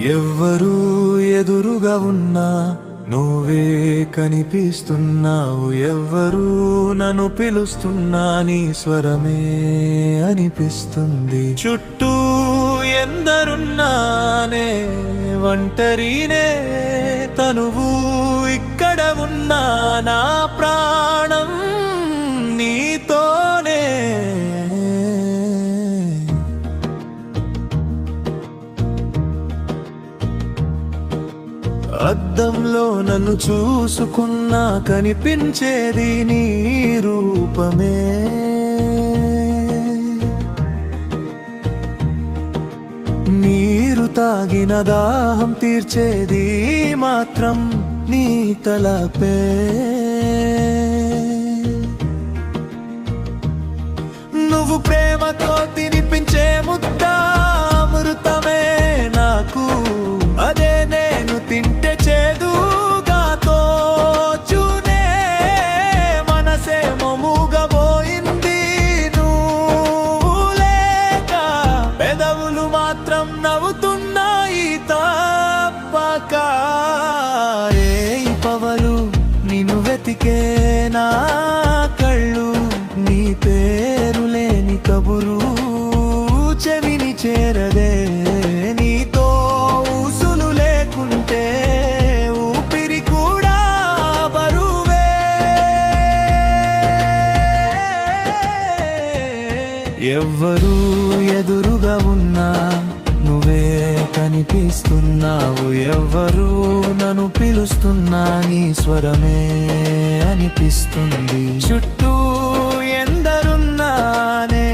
ఎవ్వరూ ఎదురుగా ఉన్నా నువ్వే కనిపిస్తున్నావు. ఎవ్వరూ నన్ను పిలుస్తున్నా నీ స్వరమే అనిపిస్తుంది. చుట్టూ ఎందరున్నానే ఒంటరినే తనువు ఇక్కడ ఉన్నా నా ప్రాణం నీతోనే. అద్దంలో నన్ను చూసుకున్నా కనిపించేది నీ రూపమే. నీరు తాగిన దాహం తీర్చేది మాత్రం నీ తలపే. నువ్వు ప్రేమతో తినిపించే ముద్ద అమృతమే నాకు. అదే నేను తింటే చేదుగా తోచునే. మనసేమో మూగబోయింది నువ్వు లేక. పెదవులు మాత్రం నవ్వుతున్నాయి తప్పక. ఏ పవలు నిన్ను వెతికే నా కళ్ళు. నీ పేరు లేని కబురు చెవిని చేరదే. నీతో ఊసులు లేకుంటే ఊపిరి కూడా బరువే. ఎవ్వరూ ఎదురుగా ఉన్నా నువ్వే కనిపిస్తున్నావు. ఎవ్వరూ నన్ను పిలుస్తున్నా నీ స్వరమే అనిపిస్తుంది. చుట్టూ ఎందరున్నానే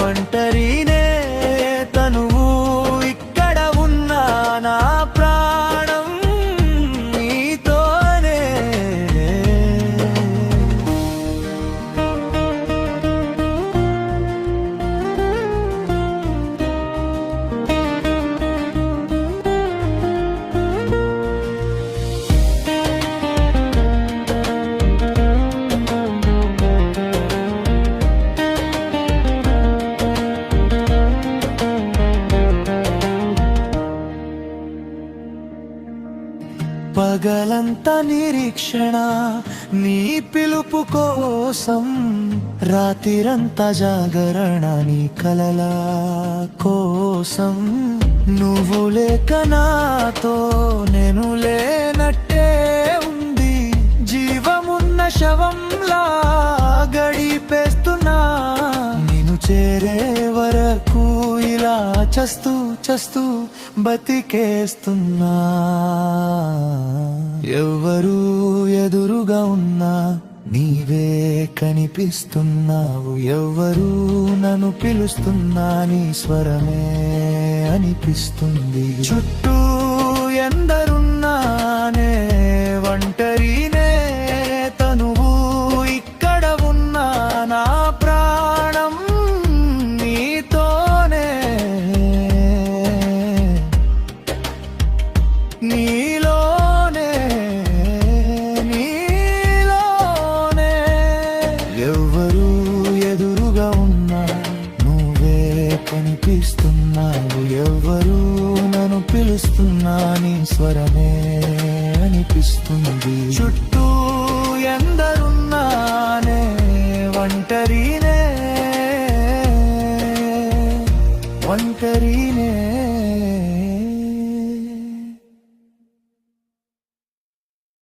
ఒంటరినే తనువు ఇక్కడ ఉన్నా నా ప్రాణం నీతోనే. పగలంతా నిరీక్షణ నీ పిలుపు కోసం. రాత్రిరంతా జాగరణ నీ కలల కోసం. నువ్వు లేక నాతో నేను లేనట్టే ఉంది. జీవమున్న శవంలా గడిపేస్తున్నా. నిన్ను చేరే వరకు ఇలా చస్తూ చస్తూ బతికేస్తున్నా. ఎవ్వరూ ఎదురుగా ఉన్నా నీవే కనిపిస్తున్నావు. ఎవ్వరూ నన్ను పిలుస్తున్నా నీ స్వరమే అనిపిస్తుంది. చుట్టూ ఎందరున్నానే ఒంటరినే తనువు ఇక్కడ ఉన్నా నా ప్రాణం నీతోనే. నీలోనే నీలోనే. ఎవ్వరూ ఎదురుగా ఉన్నా నువ్వే కనిపిస్తున్నావు. ఎవ్వరూ నన్ను పిలుస్తున్నా నీ స్వరమే అనిపిస్తుంది. చుట్టూ ఎందరున్నానే ఒంటరినే ఒంటరినే.